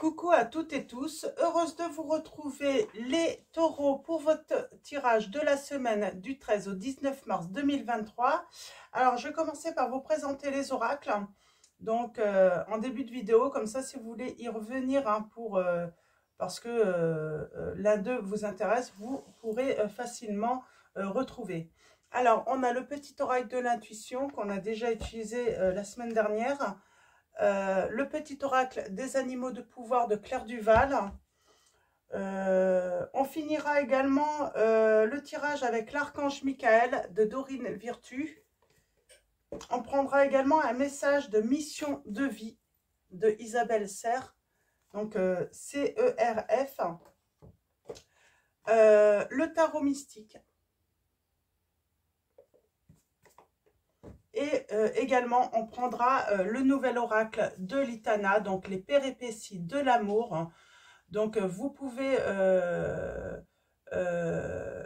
Coucou à toutes et tous, heureuse de vous retrouver les taureaux pour votre tirage de la semaine du 13 au 19 mars 2023. Alors je vais commencer par vous présenter les oracles, donc en début de vidéo, comme ça si vous voulez y revenir parce que l'un d'eux vous intéresse, vous pourrez facilement retrouver. Alors on a le petit oracle de l'intuition qu'on a déjà utilisé la semaine dernière. Le petit oracle des animaux de pouvoir de Claire Duval. On finira également le tirage avec l'archange Michael de Dorine Virtue. On prendra également un message de mission de vie de Isabelle Serre, donc CERF. Le tarot mystique. Et également, on prendra le nouvel oracle de Litana, donc les péripéties de l'amour. Donc, vous pouvez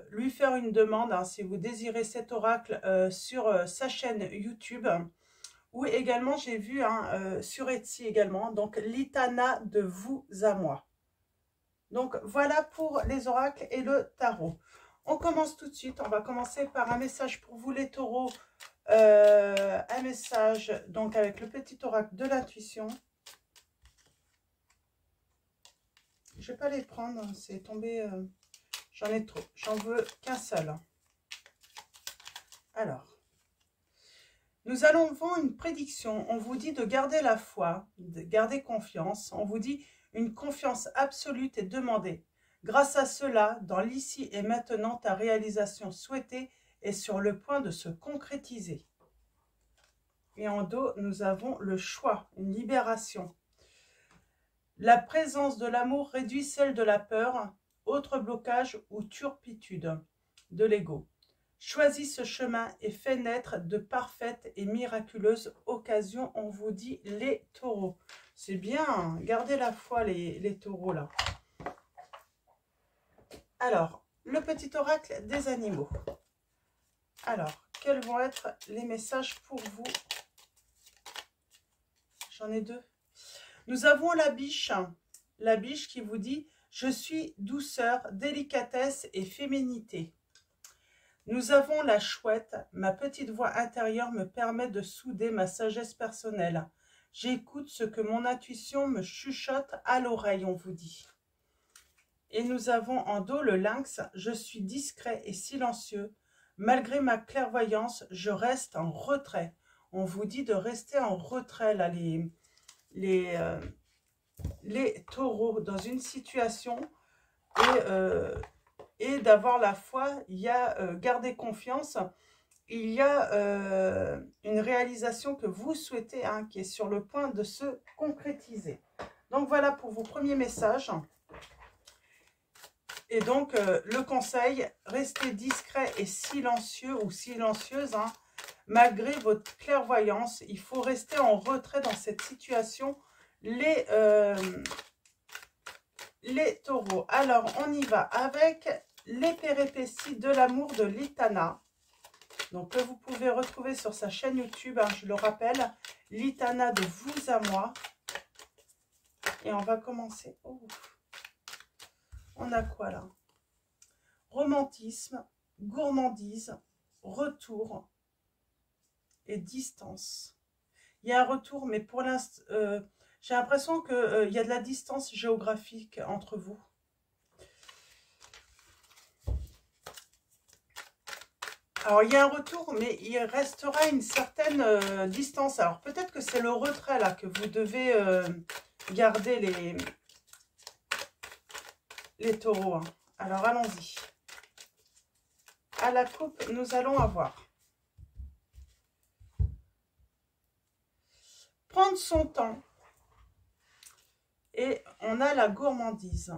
lui faire une demande si vous désirez cet oracle sur sa chaîne YouTube. Ou également, j'ai vu sur Etsy également, donc Litana de vous à moi. Donc, voilà pour les oracles et le tarot. On commence tout de suite. On va commencer par un message pour vous les taureaux. Un message donc avec le petit oracle de l'intuition. Je vais pas les prendre, c'est tombé, j'en ai trop, j'en veux qu'un seul. Alors, nous allons voir une prédiction. On vous dit de garder la foi, de garder confiance. On vous dit une confiance absolue est demandée. Grâce à cela, dans l'ici et maintenant, ta réalisation souhaitée est sur le point de se concrétiser. Et en dos, nous avons le choix, une libération. La présence de l'amour réduit celle de la peur, autre blocage ou turpitude de l'ego. Choisis ce chemin et fais naître de parfaites et miraculeuses occasions. On vous dit les taureaux. C'est bien, hein, gardez la foi les taureaux là. Alors, le petit oracle des animaux. Alors, quels vont être les messages pour vous? J'en ai deux. Nous avons la biche qui vous dit « Je suis douceur, délicatesse et féminité ». Nous avons la chouette, ma petite voix intérieure me permet de souder ma sagesse personnelle. J'écoute ce que mon intuition me chuchote à l'oreille, on vous dit. Et nous avons en dos le lynx, je suis discret et silencieux. Malgré ma clairvoyance, je reste en retrait. On vous dit de rester en retrait, là, les taureaux, dans une situation et d'avoir la foi. Il y a garder confiance, il y a une réalisation que vous souhaitez, qui est sur le point de se concrétiser. Donc voilà pour vos premiers messages. Et donc le conseil, restez discret et silencieux ou silencieuse, malgré votre clairvoyance. Il faut rester en retrait dans cette situation. Les taureaux. Alors, on y va avec les péripéties de l'amour de Litana. Donc, que vous pouvez retrouver sur sa chaîne YouTube, je le rappelle, Litana de vous à moi. Et on va commencer. Oh. On a quoi là? Romantisme, gourmandise, retour et distance. Il y a un retour, mais pour l'instant... j'ai l'impression qu'il y a de la distance géographique entre vous. Alors, il y a un retour, mais il restera une certaine distance. Alors, peut-être que c'est le retrait, là, que vous devez garder les taureaux. Alors, allons-y. À la coupe, nous allons avoir... Prendre son temps. Et on a la gourmandise.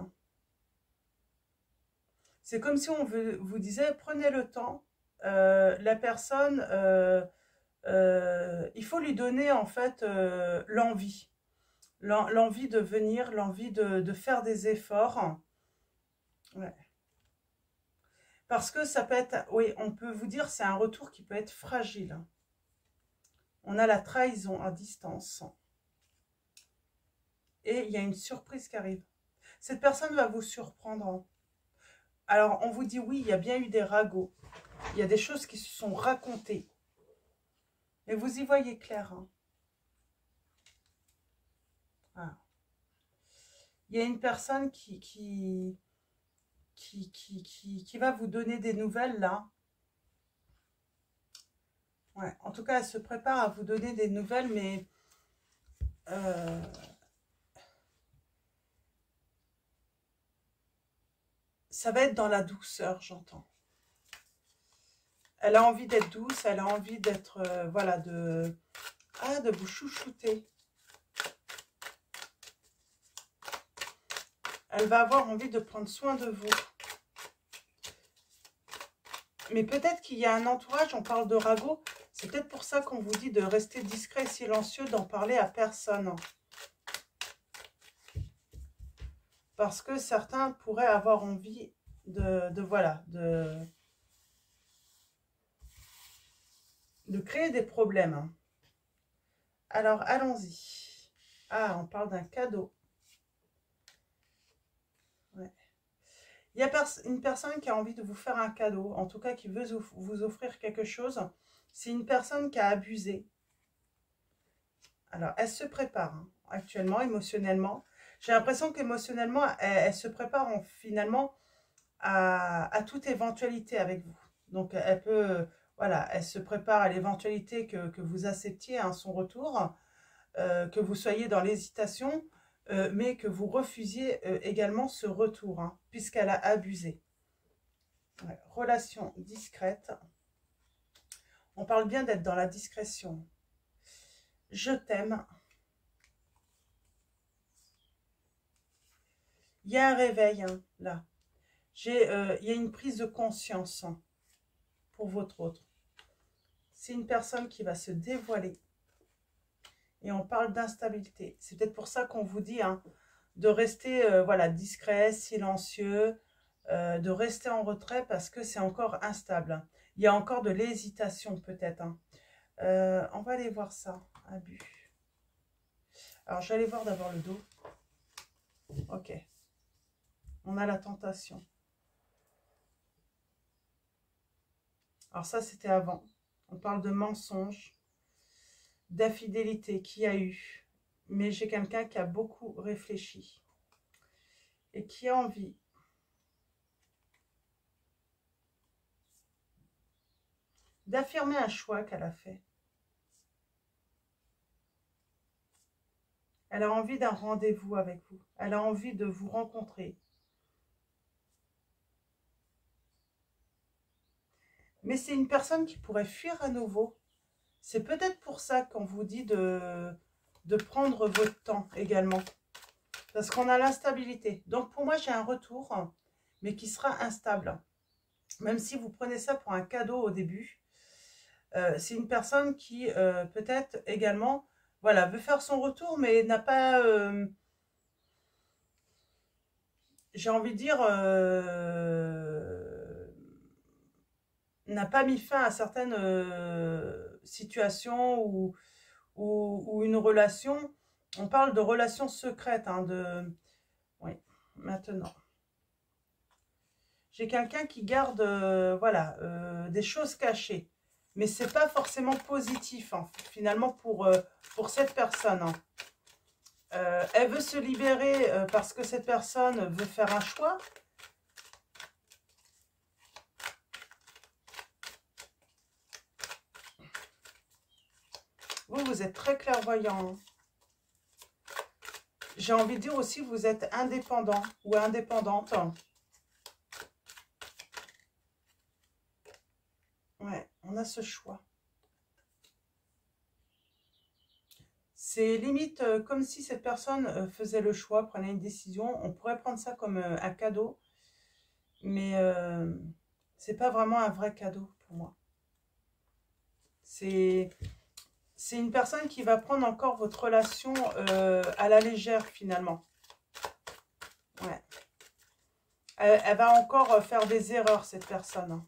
C'est comme si on vous disait, prenez le temps. La personne, il faut lui donner en fait l'envie. L'envie de venir, l'envie de faire des efforts. Ouais. Parce que ça peut être, oui, on peut vous dire, c'est un retour qui peut être fragile. On a la trahison à distance. et il y a une surprise qui arrive. Cette personne va vous surprendre. Alors, on vous dit oui, il y a bien eu des ragots. Il y a des choses qui se sont racontées. Mais vous y voyez clair. Hein. Ah. Il y a une personne qui va vous donner des nouvelles là. Ouais, en tout cas, elle se prépare à vous donner des nouvelles, mais ça va être dans la douceur, j'entends. Elle a envie d'être douce, elle a envie d'être, voilà, de vous chouchouter. Elle va avoir envie de prendre soin de vous. Mais peut-être qu'il y a un entourage, on parle de ragot. C'est peut-être pour ça qu'on vous dit de rester discret et silencieux, d'en parler à personne. Parce que certains pourraient avoir envie voilà, de créer des problèmes. Alors, allons-y. Ah, on parle d'un cadeau. Ouais. Il y a une personne qui a envie de vous faire un cadeau, en tout cas qui veut vous offrir quelque chose. C'est une personne qui a abusé. Alors, elle se prépare hein, actuellement, émotionnellement. J'ai l'impression qu'émotionnellement, elle se prépare finalement à toute éventualité avec vous. Donc, elle peut, voilà, elle se prépare à l'éventualité que vous acceptiez hein, son retour, que vous soyez dans l'hésitation, mais que vous refusiez également ce retour, hein, puisqu'elle a abusé. Ouais, relation discrète. On parle bien d'être dans la discrétion. Je t'aime. Il y a un réveil, hein, là. Il y a une prise de conscience hein, pour votre autre. C'est une personne qui va se dévoiler. Et on parle d'instabilité. C'est peut-être pour ça qu'on vous dit hein, de rester voilà, discret, silencieux, de rester en retrait parce que c'est encore instable. Il y a encore de l'hésitation peut-être. Hein. On va aller voir ça. Abus. Alors, je vais aller voir d'abord le dos. Ok. On a la tentation. Alors ça, c'était avant. On parle de mensonge, d'infidélité qu'il y a eu. Mais j'ai quelqu'un qui a beaucoup réfléchi et qui a envie d'affirmer un choix qu'elle a fait. Elle a envie d'un rendez-vous avec vous. Elle a envie de vous rencontrer. Mais c'est une personne qui pourrait fuir à nouveau. C'est peut-être pour ça qu'on vous dit de prendre votre temps également. Parce qu'on a l'instabilité. Donc pour moi, j'ai un retour, mais qui sera instable. Même si vous prenez ça pour un cadeau au début. C'est une personne qui peut-être également voilà, veut faire son retour, mais n'a pas... j'ai envie de dire... n'a pas mis fin à certaines situations ou une relation. On parle de relations secrètes. Hein, oui, maintenant. J'ai quelqu'un qui garde voilà, des choses cachées. Mais ce n'est pas forcément positif, hein, finalement, pour cette personne. Hein. Elle veut se libérer parce que cette personne veut faire un choix. Vous êtes très clairvoyant. Hein. J'ai envie de dire aussi que vous êtes indépendant ou indépendante. Ouais, on a ce choix. C'est limite comme si cette personne faisait le choix, prenait une décision. On pourrait prendre ça comme un cadeau. Mais c'est pas vraiment un vrai cadeau pour moi. C'est une personne qui va prendre encore votre relation à la légère finalement. Ouais. Elle va encore faire des erreurs, cette personne.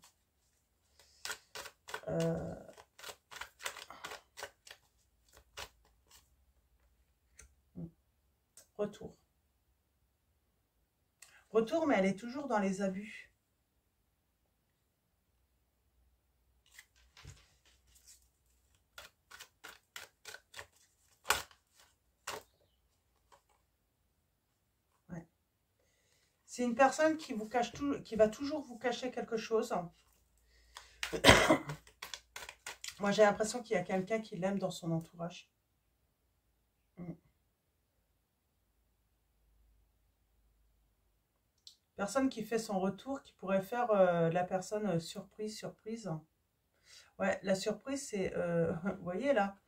Retour. Retour, mais elle est toujours dans les abus. Ouais. C'est une personne qui vous cache tout, qui va toujours vous cacher quelque chose. Moi, j'ai l'impression qu'il y a quelqu'un qui l'aime dans son entourage. Personne qui fait son retour, qui pourrait faire la personne surprise, surprise. Ouais, la surprise, c'est, vous voyez là,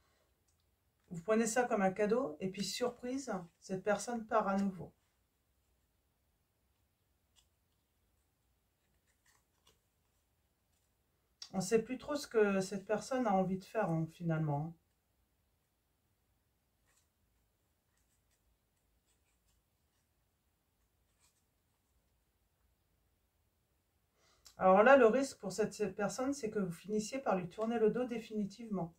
vous prenez ça comme un cadeau, et puis surprise, cette personne part à nouveau. On ne sait plus trop ce que cette personne a envie de faire, hein, finalement. Alors là, le risque pour cette personne, c'est que vous finissiez par lui tourner le dos définitivement.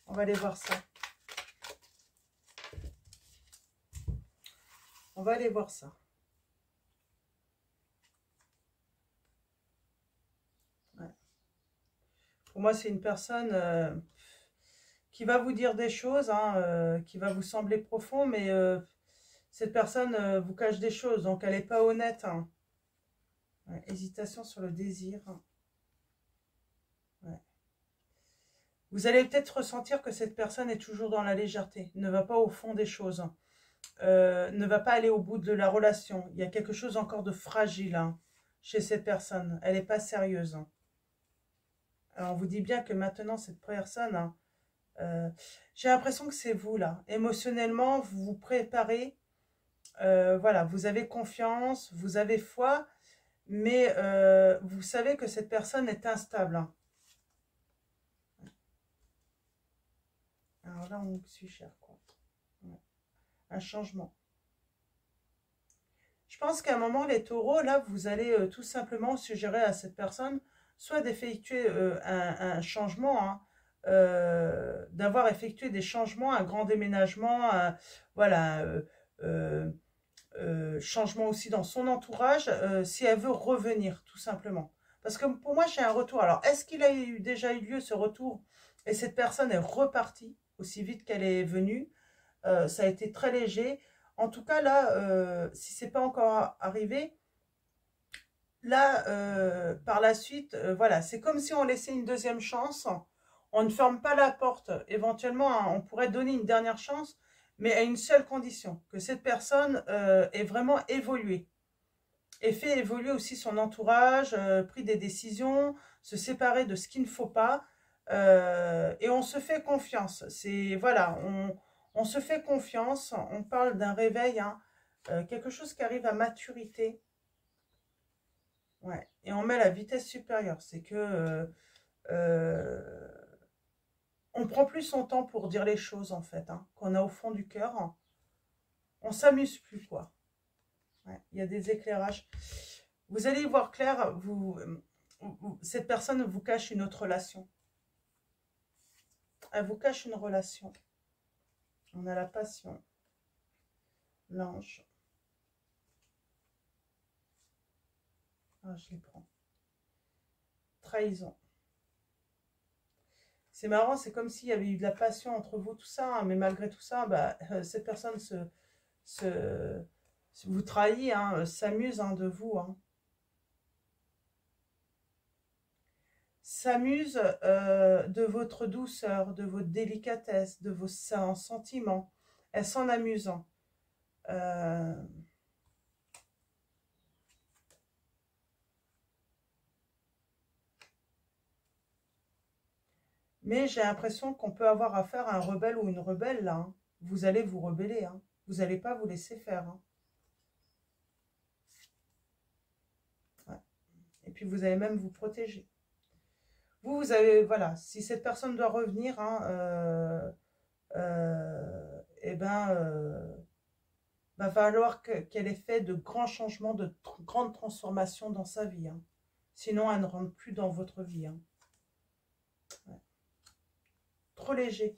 On va aller voir ça. On va aller voir ça. Ouais. Pour moi, c'est une personne qui va vous dire des choses, hein, qui va vous sembler profond, mais cette personne vous cache des choses, donc elle n'est pas honnête. Hein. Ouais, hésitation sur le désir. Ouais. Vous allez peut-être ressentir que cette personne est toujours dans la légèreté, ne va pas au fond des choses, ne va pas aller au bout de la relation. Il y a quelque chose encore de fragile hein, chez cette personne. Elle n'est pas sérieuse. Hein. Alors on vous dit bien que maintenant, cette personne, hein, j'ai l'impression que c'est vous là. Émotionnellement, vous vous préparez. Voilà, vous avez confiance, vous avez foi, mais vous savez que cette personne est instable. Hein. Alors là, on suit cher, quoi. Ouais. Un changement. Je pense qu'à un moment, les taureaux, là, vous allez tout simplement suggérer à cette personne soit d'effectuer un changement, hein, d'avoir effectué des changements, un grand déménagement, voilà, changement aussi dans son entourage, si elle veut revenir, tout simplement. Parce que pour moi, j'ai un retour. Alors, est-ce qu'il a déjà eu lieu ce retour et cette personne est repartie aussi vite qu'elle est venue? Ça a été très léger. En tout cas, là, si c'est pas encore arrivé, là, par la suite, voilà, c'est comme si on laissait une deuxième chance. On ne ferme pas la porte. Éventuellement, hein, on pourrait donner une dernière chance, mais à une seule condition, que cette personne ait vraiment évolué. Et fait évoluer aussi son entourage, pris des décisions, se séparer de ce qu'il ne faut pas. Et on se fait confiance. C'est, voilà, on se fait confiance. On parle d'un réveil, hein, quelque chose qui arrive à maturité. Ouais. Et on met la vitesse supérieure. C'est que on prend plus son temps pour dire les choses, en fait, hein, qu'on a au fond du cœur. On s'amuse plus, quoi. Ouais. Il y a des éclairages. Vous allez y voir clair, cette personne vous cache une autre relation. Elle vous cache une relation. On a la passion. L'ange. Ah, je les prends. Trahison. C'est marrant, c'est comme s'il y avait eu de la passion entre vous, tout ça, hein, mais malgré tout ça, bah, cette personne vous trahit, hein, s'amuse hein, de vous. Hein. S'amuse de votre douceur, de votre délicatesse, de vos sentiments. Elle s'en amuse. Hein. Mais j'ai l'impression qu'on peut avoir affaire à un rebelle ou une rebelle, là. Hein. Vous allez vous rebeller. Hein. Vous n'allez pas vous laisser faire. Hein. Ouais. Et puis, vous allez même vous protéger. Vous avez, voilà, si cette personne doit revenir, hein, eh ben, va falloir qu'elle ait fait de grands changements, de grandes transformations dans sa vie. Hein. Sinon, elle ne rentre plus dans votre vie. Hein. Ouais. trop léger.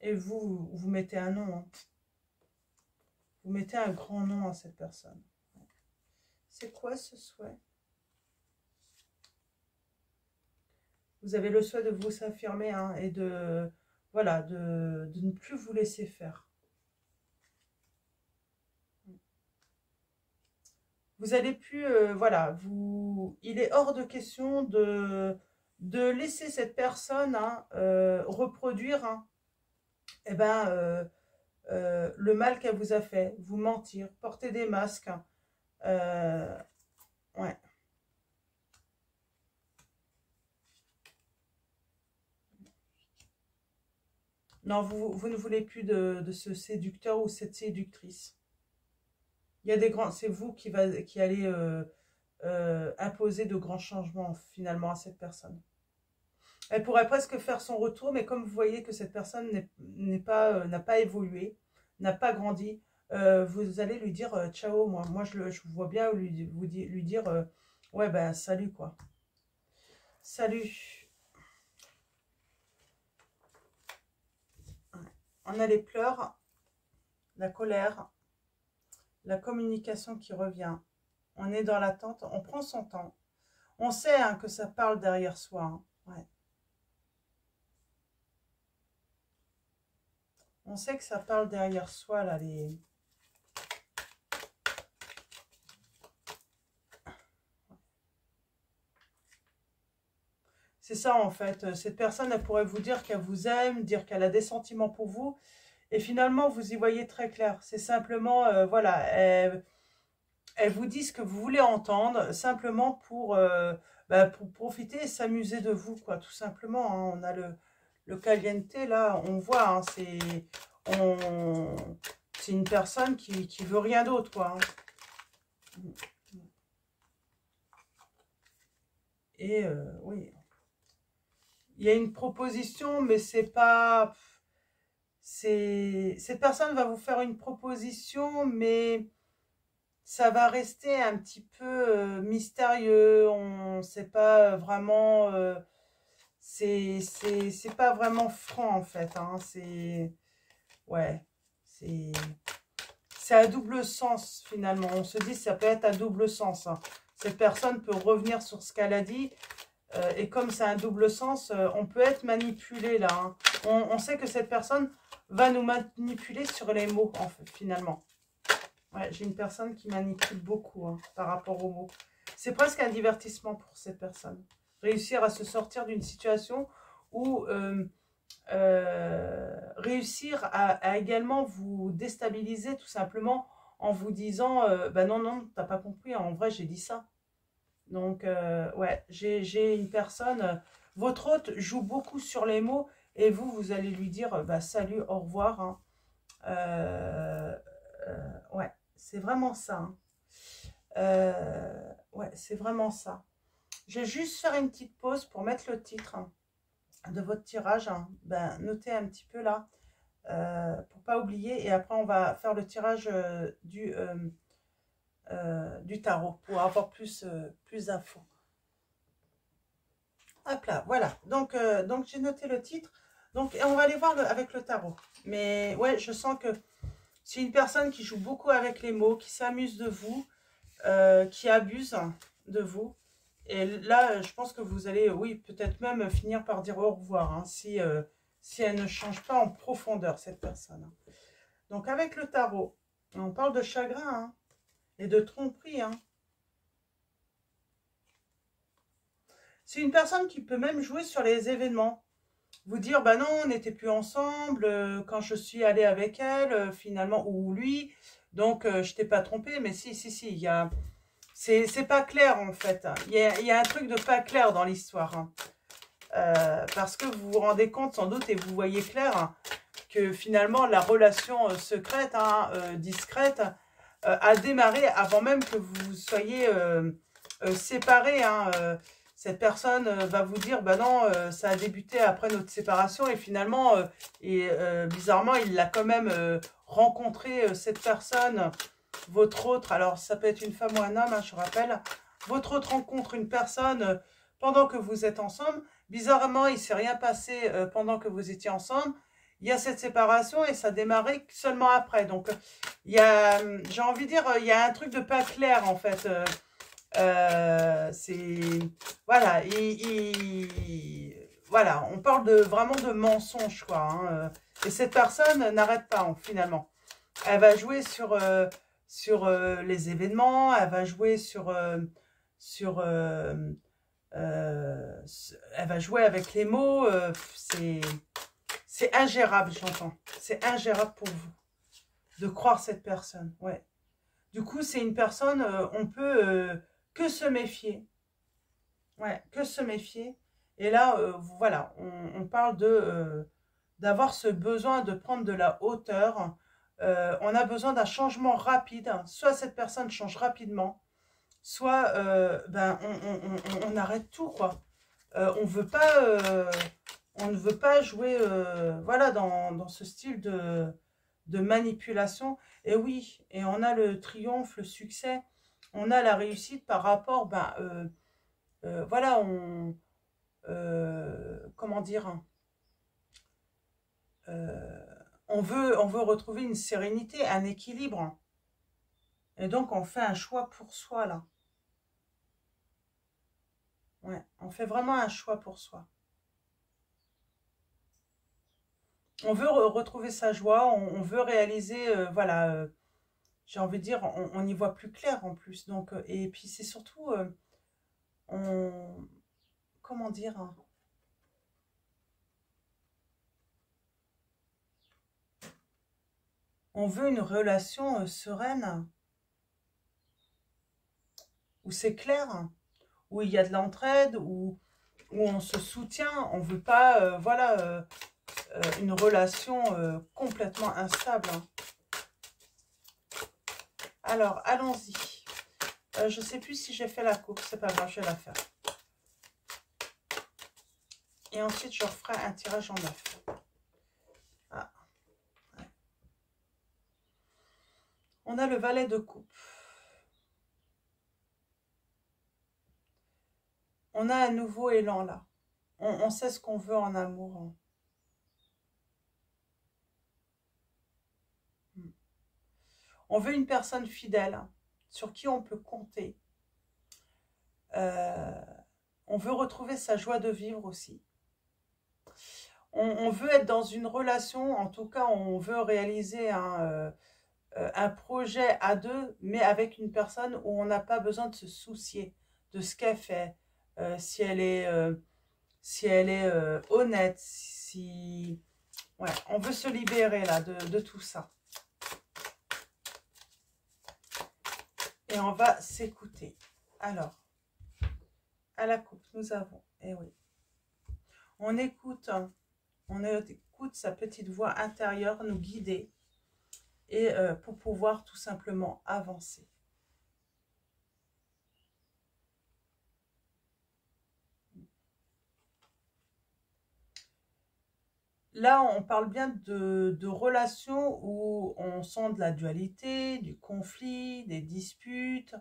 Et vous mettez un nom. Hein. Vous mettez un grand nom à cette personne. C'est quoi ce souhait? Vous avez le souhait de vous affirmer hein, et de, voilà, de ne plus vous laisser faire. Vous allez plus, voilà, il est hors de question de laisser cette personne hein, reproduire hein, eh ben, le mal qu'elle vous a fait, vous mentir, porter des masques. Hein, ouais. Non, vous ne voulez plus de ce séducteur ou cette séductrice. Il y a des grands, c'est vous qui allez imposer de grands changements finalement à cette personne. Elle pourrait presque faire son retour, mais comme vous voyez que cette personne n'a pas évolué, n'a pas grandi, vous allez lui dire ciao. Moi je vous vois bien lui dire ouais ben salut quoi. Salut. On a les pleurs, la colère, la communication qui revient. On est dans l'attente, on prend son temps. On sait hein, que ça parle derrière soi. Hein. Ouais. On sait que ça parle derrière soi, là, les... C'est ça, en fait. Cette personne, elle pourrait vous dire qu'elle vous aime, dire qu'elle a des sentiments pour vous. Et finalement, vous y voyez très clair. C'est simplement, voilà, elle vous dit ce que vous voulez entendre, simplement pour profiter et s'amuser de vous, quoi, tout simplement. Hein. On a le caliente, là, on voit, hein, c'est une personne qui veut rien d'autre, quoi. Hein. Et oui, il y a une proposition, mais c'est pas... Cette personne va vous faire une proposition, mais ça va rester un petit peu mystérieux. On ne sait pas vraiment... c'est pas vraiment franc, en fait. Hein, c'est... Ouais, c'est à double sens, finalement. On se dit que ça peut être à double sens. Hein. Cette personne peut revenir sur ce qu'elle a dit. Et comme c'est un double sens, on peut être manipulé là. Hein. On sait que cette personne va nous manipuler sur les mots, en fait, finalement. Ouais, j'ai une personne qui manipule beaucoup hein, par rapport aux mots. C'est presque un divertissement pour cette personne. Réussir à se sortir d'une situation où... réussir à également vous déstabiliser tout simplement en vous disant bah non, t'as pas compris, en vrai j'ai dit ça. Donc ouais, j'ai une personne, votre hôte joue beaucoup sur les mots et vous allez lui dire bah salut, au revoir. Hein. Ouais, c'est vraiment ça. Hein. Ouais, c'est vraiment ça. Je vais juste faire une petite pause pour mettre le titre. Hein, de votre tirage, hein, ben, notez un petit peu là, pour pas oublier, et après on va faire le tirage du tarot, pour avoir plus d'infos. Hop là, voilà, donc j'ai noté le titre, donc et on va aller voir avec le tarot, mais ouais, je sens que c'est une personne qui joue beaucoup avec les mots, qui s'amuse de vous, qui abuse de vous. Et là, je pense que vous allez, oui, peut-être même finir par dire au revoir, hein, si elle ne change pas en profondeur, cette personne. Donc, avec le tarot, on parle de chagrin hein, et de tromperie. Hein. C'est une personne qui peut même jouer sur les événements. Vous dire, bah non, on n'était plus ensemble quand je suis allée avec elle, finalement, ou lui. Donc, je t'ai pas trompé, mais si, il y a... C'est pas clair en fait. Il y a un truc de pas clair dans l'histoire. Hein. Parce que vous vous rendez compte sans doute et vous voyez clair hein, que finalement la relation secrète, hein, discrète, a démarré avant même que vous soyez séparés. Hein. Cette personne va vous dire, bah non, ça a débuté après notre séparation et finalement, bizarrement, il l'a quand même rencontré, cette personne. Votre autre, alors ça peut être une femme ou un homme, hein, je rappelle, votre autre rencontre une personne pendant que vous êtes ensemble, bizarrement, il ne s'est rien passé pendant que vous étiez ensemble. Il y a cette séparation et ça a démarré seulement après. Donc, il y a, j'ai envie de dire, il y a un truc de pas clair, en fait. C'est... Voilà, voilà, on parle vraiment de mensonge, quoi. Hein. Et cette personne n'arrête pas, hein, finalement. Elle va jouer sur les événements, elle va jouer sur elle va jouer avec les mots. C'est ingérable, j'entends. C'est ingérable pour vous de croire cette personne. Ouais. Du coup, c'est une personne, on peut que se méfier. Ouais, que se méfier. Et là, voilà, on parle d'avoir ce besoin de prendre de la hauteur. On a besoin d'un changement rapide. Soit cette personne change rapidement, soit ben, on arrête tout, quoi. On ne veut pas jouer voilà, dans ce style de manipulation. Et oui, et on a le triomphe, le succès, on a la réussite par rapport, ben, voilà, comment dire, on veut retrouver une sérénité, un équilibre. Et donc, on fait un choix pour soi, là. Ouais, on fait vraiment un choix pour soi. On veut retrouver sa joie, on veut réaliser, voilà, j'ai envie de dire, on y voit plus clair en plus. Donc, et puis c'est surtout, on, comment dire, hein, on veut une relation sereine, où c'est clair, où il y a de l'entraide, où on se soutient. On ne veut pas, voilà, une relation complètement instable. Hein. Alors, allons-y. Je ne sais plus si j'ai fait la coupe, c'est pas grave, je vais la faire. Et ensuite, je referai un tirage en neuf. Ah. Ouais. On a le valet de coupe. On a un nouveau élan là. On sait ce qu'on veut en amour. Hein. On veut une personne fidèle, hein, sur qui on peut compter. On veut retrouver sa joie de vivre aussi. On veut être dans une relation, en tout cas, on veut réaliser un projet à deux, mais avec une personne où on n'a pas besoin de se soucier de ce qu'elle fait, si elle est, honnête, si... Ouais, on veut se libérer là de tout ça. Et on va s'écouter. Alors, à la coupe, nous avons, eh oui, on écoute sa petite voix intérieure nous guider et pour pouvoir tout simplement avancer. Là, on parle bien de relations où on sent de la dualité, du conflit, des disputes.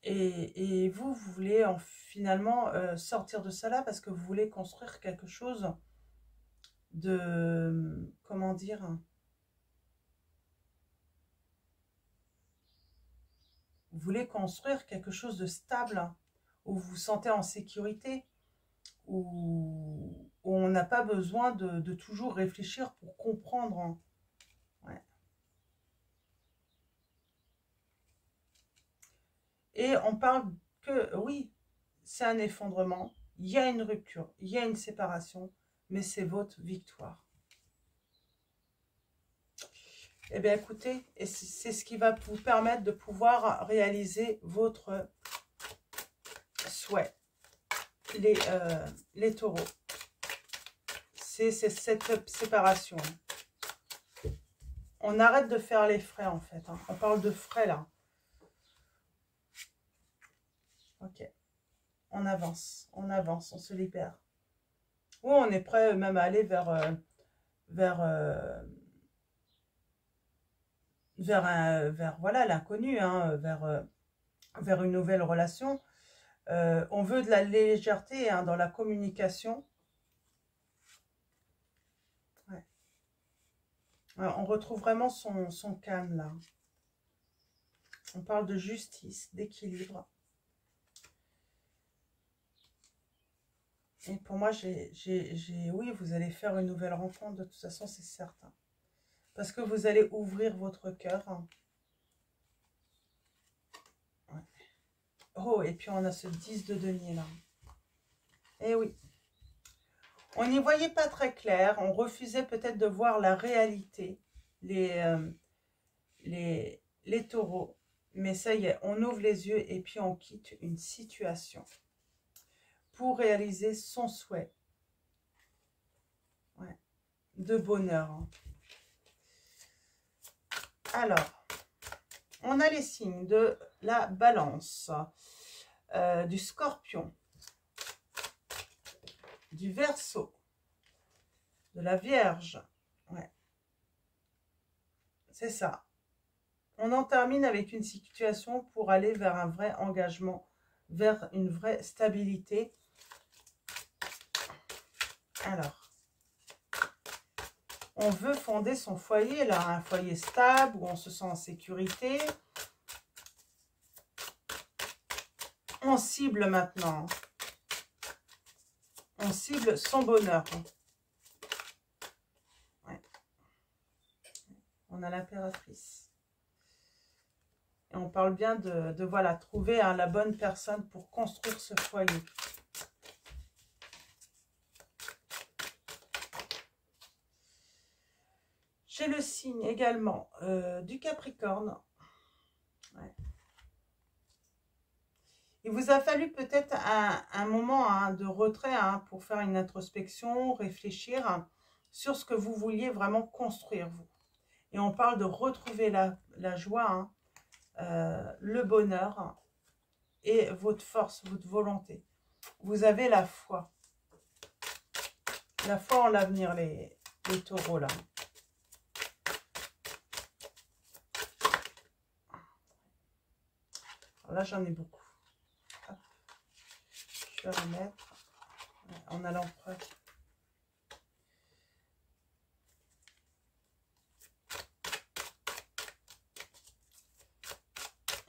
Et vous voulez finalement sortir de ça là parce que vous voulez construire quelque chose de... Comment dire? Vous voulez construire quelque chose de stable, où vous vous sentez en sécurité, où on n'a pas besoin de toujours réfléchir pour comprendre. Hein. Ouais. Et on parle que, oui, c'est un effondrement, il y a une rupture, il y a une séparation, mais c'est votre victoire. Eh bien, écoutez, c'est ce qui va vous permettre de pouvoir réaliser votre souhait, les taureaux. C'est cette séparation. On arrête de faire les frais, en fait. Hein. On parle de frais, là. Ok. On avance, on se libère. Ou on est prêt même à aller vers voilà, l'inconnu, hein, vers une nouvelle relation. On veut de la légèreté hein, dans la communication. Ouais. Alors, on retrouve vraiment son calme là. On parle de justice, d'équilibre. Et pour moi, oui, vous allez faire une nouvelle rencontre, de toute façon, c'est certain. Parce que vous allez ouvrir votre cœur. Ouais. Oh, et puis on a ce 10 de denier là. Eh oui. On n'y voyait pas très clair, on refusait peut-être de voir la réalité, les taureaux. Mais ça y est, on ouvre les yeux et puis on quitte une situation pour réaliser son souhait. Ouais. De bonheur. Hein. Alors, on a les signes de la balance, du scorpion, du verseau, de la vierge. Ouais. C'est ça. On en termine avec une situation pour aller vers un vrai engagement, vers une vraie stabilité. Alors, on veut fonder son foyer, là, un foyer stable, où on se sent en sécurité. On cible maintenant. On cible son bonheur. Ouais. On a l'impératrice. Et on parle bien de voilà, trouver hein, la bonne personne pour construire ce foyer. J'ai le signe également du Capricorne. Ouais. Il vous a fallu peut-être un moment hein, de retrait hein, pour faire une introspection, réfléchir hein, sur ce que vous vouliez vraiment construire, vous. Et on parle de retrouver la joie, hein, le bonheur et votre force, votre volonté. Vous avez la foi. La foi en l'avenir, les taureaux, là. Alors là, j'en ai beaucoup. Hop. Je vais remettre. On a l'empereur.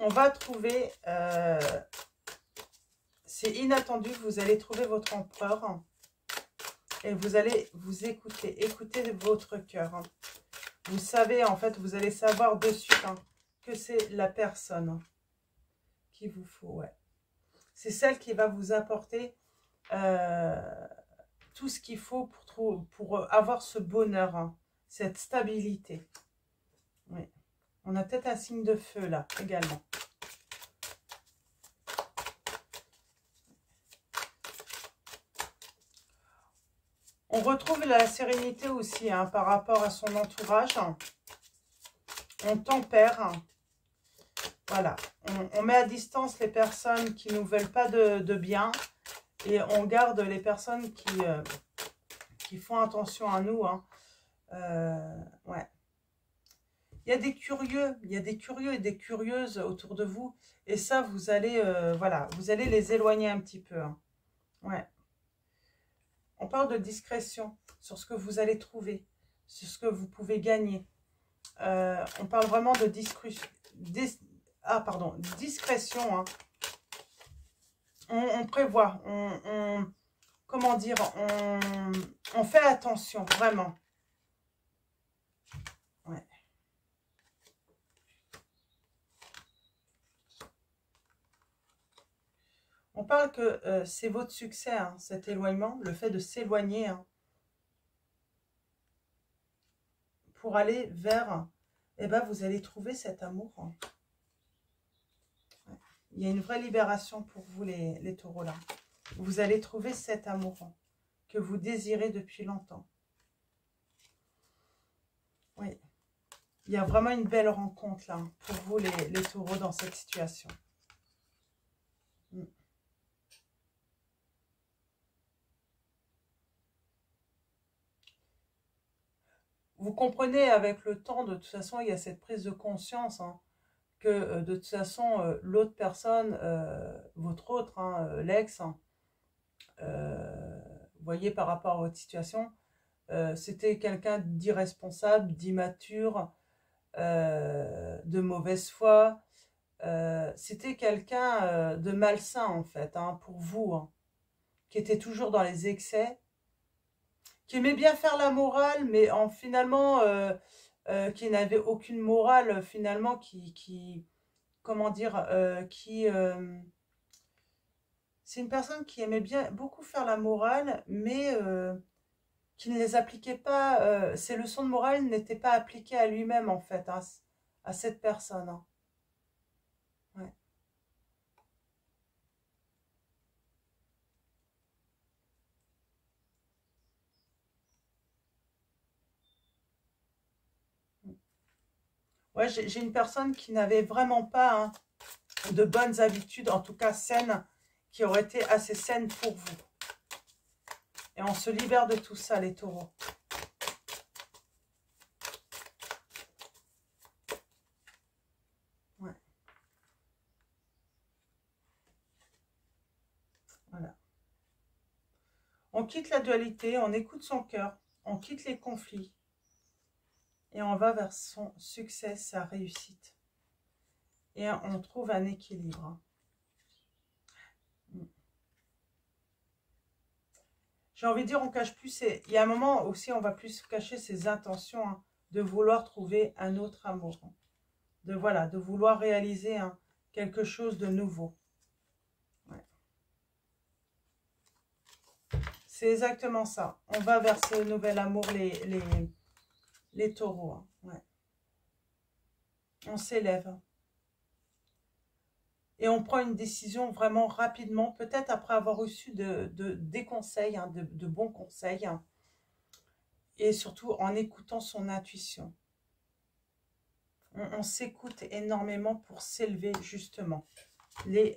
On va trouver, c'est inattendu, vous allez trouver votre empereur et vous allez vous écouter votre cœur. Vous savez, en fait, vous allez savoir de suite hein, que c'est la personne qu'il vous faut. Ouais. C'est celle qui va vous apporter tout ce qu'il faut pour avoir ce bonheur, hein, cette stabilité. Oui. On a peut-être un signe de feu là également. On retrouve la sérénité aussi hein, par rapport à son entourage. On tempère. Voilà. On met à distance les personnes qui ne nous veulent pas de bien. Et on garde les personnes qui font attention à nous. Hein. Ouais. Il y a des curieux et des curieuses autour de vous. Et ça, vous allez, voilà, vous allez les éloigner un petit peu. Hein. Ouais. On parle de discrétion sur ce que vous allez trouver, sur ce que vous pouvez gagner. On parle vraiment de discrétion. Discrétion. Hein. On prévoit, comment dire, on fait attention, vraiment. Ouais. On parle que c'est votre succès, hein, cet éloignement, le fait de s'éloigner hein, pour aller vers, eh ben, vous allez trouver cet amour. Hein. Ouais. Il y a une vraie libération pour vous, les taureaux, là. Vous allez trouver cet amour hein, que vous désirez depuis longtemps. Oui. Il y a vraiment une belle rencontre, là, pour vous, les taureaux, dans cette situation. Vous comprenez avec le temps, de toute façon, il y a cette prise de conscience hein, que de toute façon, l'autre personne, votre autre, hein, l'ex, hein, vous voyez par rapport à votre situation, c'était quelqu'un d'irresponsable, d'immature, de mauvaise foi. C'était quelqu'un de malsain en fait, hein, pour vous, hein, qui était toujours dans les excès, qui aimait bien faire la morale, mais finalement, qui n'avait aucune morale finalement, comment dire, c'est une personne qui aimait bien beaucoup faire la morale, mais qui ne les appliquait pas, ses leçons de morale n'étaient pas appliquées à lui-même en fait, hein, à cette personne, hein. Ouais. Ouais, j'ai une personne qui n'avait vraiment pas, hein, de bonnes habitudes, en tout cas saines, qui auraient été assez saines pour vous. Et on se libère de tout ça, les taureaux. Ouais. Voilà. On quitte la dualité, on écoute son cœur, on quitte les conflits. Et on va vers son succès, sa réussite. Et on trouve un équilibre. J'ai envie de dire, on cache plus il y a un moment aussi, on va plus cacher ses intentions, hein, de vouloir trouver un autre amour. Hein, de vouloir réaliser, hein, quelque chose de nouveau. Ouais. C'est exactement ça. On va vers ce nouvel amour, les taureaux. Hein, ouais. On s'élève. Et on prend une décision vraiment rapidement, peut-être après avoir reçu des conseils, hein, de bons conseils, hein, et surtout en écoutant son intuition. On s'écoute énormément pour s'élever justement. Oui.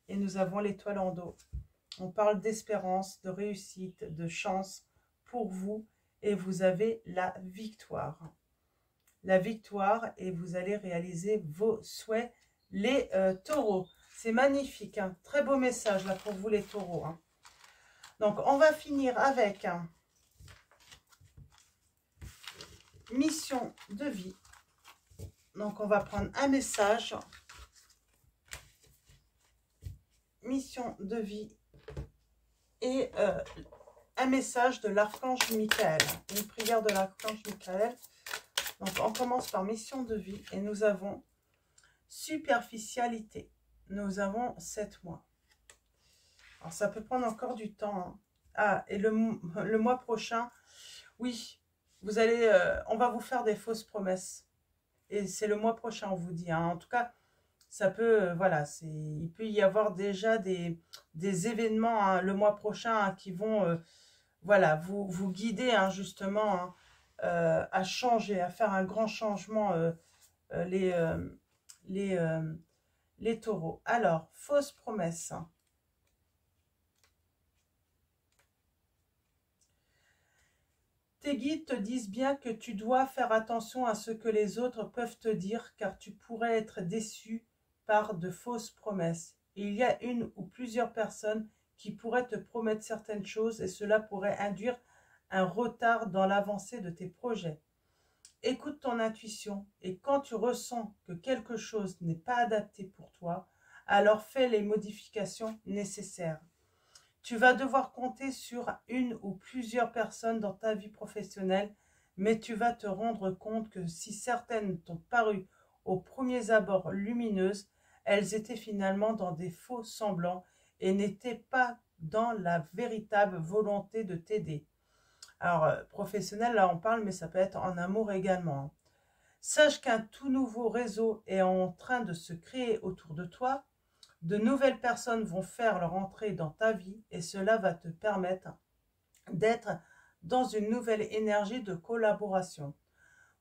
Et nous avons l'étoile en dos. On parle d'espérance, de réussite, de chance pour vous, et vous avez la victoire. La victoire, et vous allez réaliser vos souhaits, les taureaux. C'est magnifique, hein. Très beau message là pour vous les taureaux. Hein. Donc on va finir avec mission de vie. Donc on va prendre un message. Mission de vie. Et un message de l'archange Michael. Une prière de l'archange Michael. Donc on commence par mission de vie. Et nous avons superficialité. Nous avons 7 mois. Alors ça peut prendre encore du temps. Hein. Ah, et le mois prochain, oui, vous allez, on va vous faire des fausses promesses. Et c'est le mois prochain, on vous dit. Hein. En tout cas, ça peut, voilà, il peut y avoir déjà des événements, hein, le mois prochain, hein, qui vont, voilà, vous guider, hein, justement, hein, à changer, à faire un grand changement, euh, les, euh, les, euh, les taureaux. Alors, fausse promesse. Hein. Tes guides te disent bien que tu dois faire attention à ce que les autres peuvent te dire, car tu pourrais être déçu par de fausses promesses. Il y a une ou plusieurs personnes qui pourraient te promettre certaines choses et cela pourrait induire un retard dans l'avancée de tes projets. Écoute ton intuition et quand tu ressens que quelque chose n'est pas adapté pour toi, alors fais les modifications nécessaires. Tu vas devoir compter sur une ou plusieurs personnes dans ta vie professionnelle, mais tu vas te rendre compte que si certaines t'ont paru aux premiers abords lumineuses, elles étaient finalement dans des faux semblants et n'étaient pas dans la véritable volonté de t'aider. Alors, professionnel, là on parle, mais ça peut être en amour également. Sache qu'un tout nouveau réseau est en train de se créer autour de toi. De nouvelles personnes vont faire leur entrée dans ta vie et cela va te permettre d'être dans une nouvelle énergie de collaboration.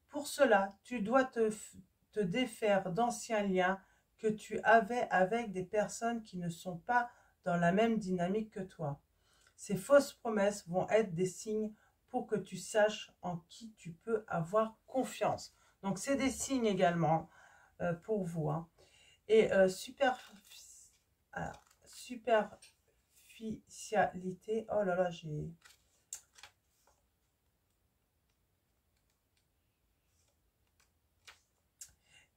Pour cela, tu dois te défaire d'anciens liens que tu avais avec des personnes qui ne sont pas dans la même dynamique que toi. Ces fausses promesses vont être des signes pour que tu saches en qui tu peux avoir confiance. Donc, c'est des signes également. pour vous. Hein. Et superficialité, oh là là, j'ai...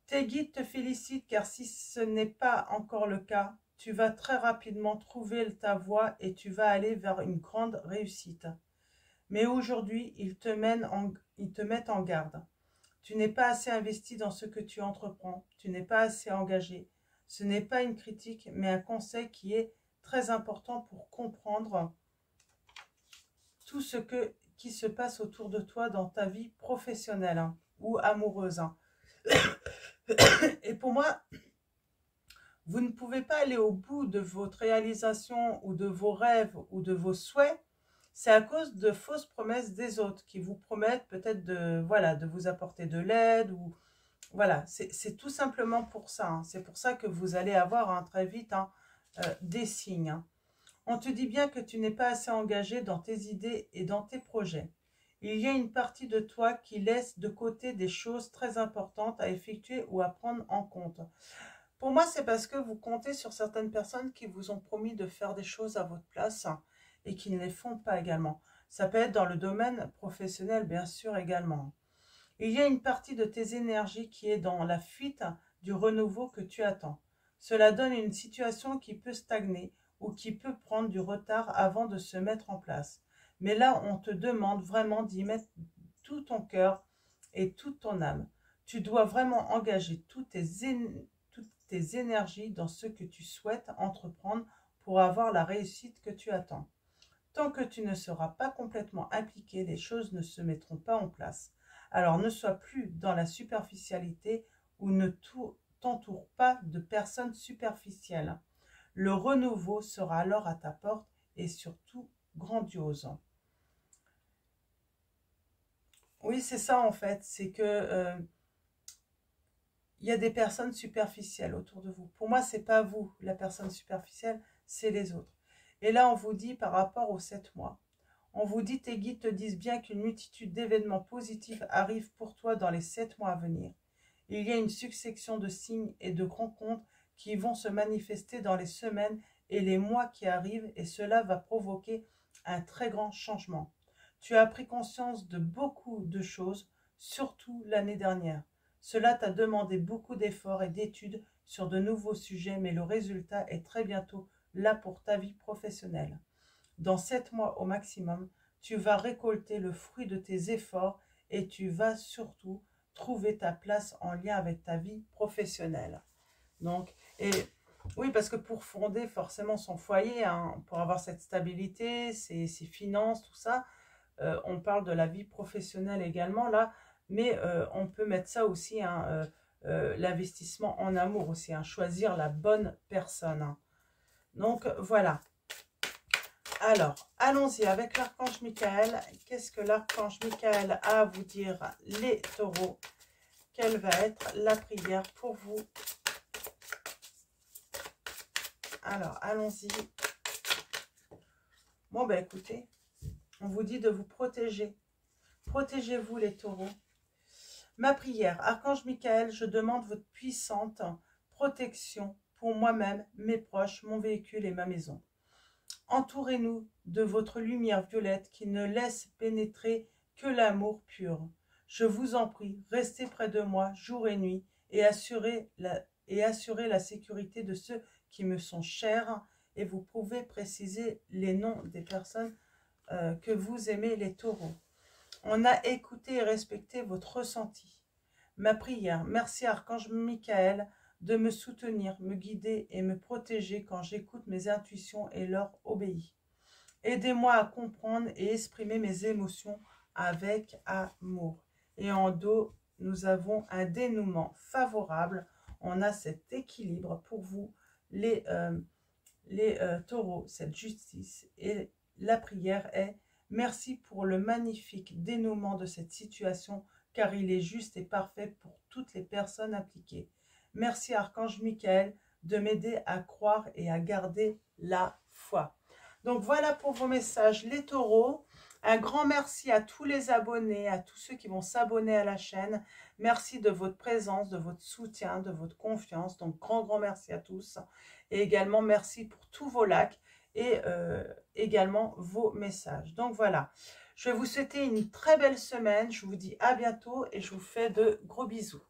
Tes guides te félicitent car si ce n'est pas encore le cas, tu vas très rapidement trouver ta voie et tu vas aller vers une grande réussite. Mais aujourd'hui, ils te mettent en garde. Tu n'es pas assez investi dans ce que tu entreprends, tu n'es pas assez engagé. Ce n'est pas une critique, mais un conseil qui est très important pour comprendre tout ce qui se passe autour de toi dans ta vie professionnelle hein, ou amoureuse. Hein. Et pour moi, vous ne pouvez pas aller au bout de votre réalisation ou de vos rêves ou de vos souhaits. C'est à cause de fausses promesses des autres qui vous promettent peut-être de vous apporter de l'aide ou voilà, c'est tout simplement pour ça. Hein. C'est pour ça que vous allez avoir hein, très vite hein, des signes. Hein. On te dit bien que tu n'es pas assez engagé dans tes idées et dans tes projets. Il y a une partie de toi qui laisse de côté des choses très importantes à effectuer ou à prendre en compte. Pour moi, c'est parce que vous comptez sur certaines personnes qui vous ont promis de faire des choses à votre place hein, et qui ne les font pas également. Ça peut être dans le domaine professionnel, bien sûr, également. Il y a une partie de tes énergies qui est dans la fuite du renouveau que tu attends. Cela donne une situation qui peut stagner ou qui peut prendre du retard avant de se mettre en place. Mais là, on te demande vraiment d'y mettre tout ton cœur et toute ton âme. Tu dois vraiment engager toutes tes énergies dans ce que tu souhaites entreprendre pour avoir la réussite que tu attends. Tant que tu ne seras pas complètement impliqué, les choses ne se mettront pas en place. Alors ne sois plus dans la superficialité ou ne t'entoure pas de personnes superficielles. Le renouveau sera alors à ta porte et surtout grandiose. Oui, c'est ça en fait, c'est que il y a des personnes superficielles autour de vous. Pour moi, c'est pas vous, la personne superficielle, c'est les autres. Et là, on vous dit par rapport aux 7 mois, on vous dit, tes guides te disent bien qu'une multitude d'événements positifs arrivent pour toi dans les 7 mois à venir. Il y a une succession de signes et de rencontres qui vont se manifester dans les semaines et les mois qui arrivent et cela va provoquer un très grand changement. Tu as pris conscience de beaucoup de choses, surtout l'année dernière. Cela t'a demandé beaucoup d'efforts et d'études sur de nouveaux sujets, mais le résultat est très bientôt là pour ta vie professionnelle. Dans 7 mois au maximum, tu vas récolter le fruit de tes efforts et tu vas surtout trouver ta place en lien avec ta vie professionnelle. Donc, et oui, parce que pour fonder forcément son foyer, hein, pour avoir cette stabilité, ses finances, tout ça, on parle de la vie professionnelle également là, mais on peut mettre ça aussi, hein, l'investissement en amour aussi, hein, choisir la bonne personne. Hein. Donc voilà. Alors, allons-y avec l'archange Michael. Qu'est-ce que l'archange Michael a à vous dire, les taureaux? Quelle va être la prière pour vous? Alors, allons-y. Bon, ben écoutez, on vous dit de vous protéger. Protégez-vous les taureaux. Ma prière, archange Michael, je demande votre puissante protection pour moi-même, mes proches, mon véhicule et ma maison. Entourez-nous de votre lumière violette qui ne laisse pénétrer que l'amour pur. Je vous en prie, restez près de moi jour et nuit et assurez la sécurité de ceux qui me sont chers. Et vous pouvez préciser les noms des personnes que vous aimez, les taureaux. On a écouté et respecté votre ressenti. Ma prière, merci archange Michael de me soutenir, me guider et me protéger quand j'écoute mes intuitions et leur obéis. Aidez-moi à comprendre et exprimer mes émotions avec amour. Et en dos, nous avons un dénouement favorable. On a cet équilibre pour vous, les taureaux, cette justice. Et la prière est « Merci pour le magnifique dénouement de cette situation, car il est juste et parfait pour toutes les personnes impliquées. Merci archange Michael de m'aider à croire et à garder la foi. » Donc voilà pour vos messages les taureaux. Un grand merci à tous les abonnés, à tous ceux qui vont s'abonner à la chaîne. Merci de votre présence, de votre soutien, de votre confiance. Donc, grand merci à tous. Et également, merci pour tous vos likes et également vos messages. Donc, voilà. Je vais vous souhaiter une très belle semaine. Je vous dis à bientôt et je vous fais de gros bisous.